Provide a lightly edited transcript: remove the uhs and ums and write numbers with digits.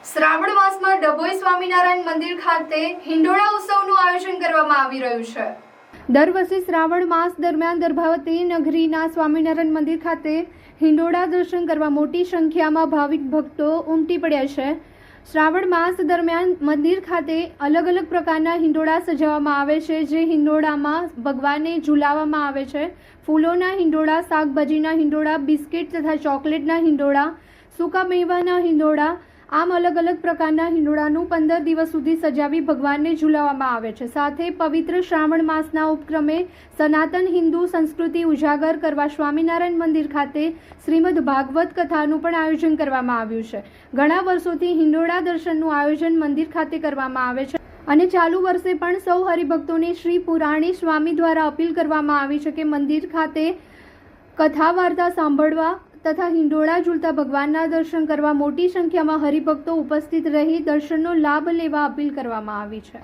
શ્રાવણ માસમાં ડભોઈ સ્વામિનારાયણ મંદિર ખાતે હિંડોળા ઉત્સવનું આયોજન કરવામાં આવી રહ્યું છે। દર વર્ષે શ્રાવણ માસ દરમિયાન દર્ભાવતી નગરીના સ્વામિનારાયણ મંદિર ખાતે હિંડોળા દર્શન કરવા મોટી સંખ્યામાં ભાવિક ભક્તો ઉમટી પડ્યા છે। શ્રાવણ માસ દરમિયાન મંદિર ખાતે અલગ અલગ પ્રકારના હિંડોળા સજાવવામાં આવે છે, જે હિંડોળામાં ભગવાનને ઝુલાવવામાં આવે છે। ફૂલોના હિંડોળા, શાકભાજીના હિંડોળા, બિસ્કિટ તથા ચોકલેટના હિંડોળા, સૂકા મેવાના હિંડોળા, આમ અલગ અલગ પ્રકારના હિંડોળાનું 15 દિવસ સુધી સજાવી ભગવાનને ઝુલાવવામાં આવે છે। સાથે પવિત્ર શ્રાવણ માસના ઉપક્રમે સનાતન હિન્દુ સંસ્કૃતિ ઉજાગર કરવા સ્વામિનારાયણ મંદિર ખાતે શ્રીમદ ભાગવત કથાનું પણ આયોજન કરવામાં આવ્યું છે। ઘણા વર્ષોથી હિંડોળા દર્શનનું આયોજન મંદિર ખાતે કરવામાં આવે છે અને ચાલુ વર્ષે પણ સૌ હરિભક્તોને શ્રી પુરાણી સ્વામી દ્વારા અપીલ કરવામાં આવી છે કે મંદિર ખાતે કથા વાર્તા સાંભળવા તથા હિંડોળા ઝૂલતા ભગવાનના દર્શન કરવા મોટી સંખ્યામાં હરિભક્તો ઉપસ્થિત રહી દર્શનનો લાભ લેવા અપીલ કરવામાં આવી છે।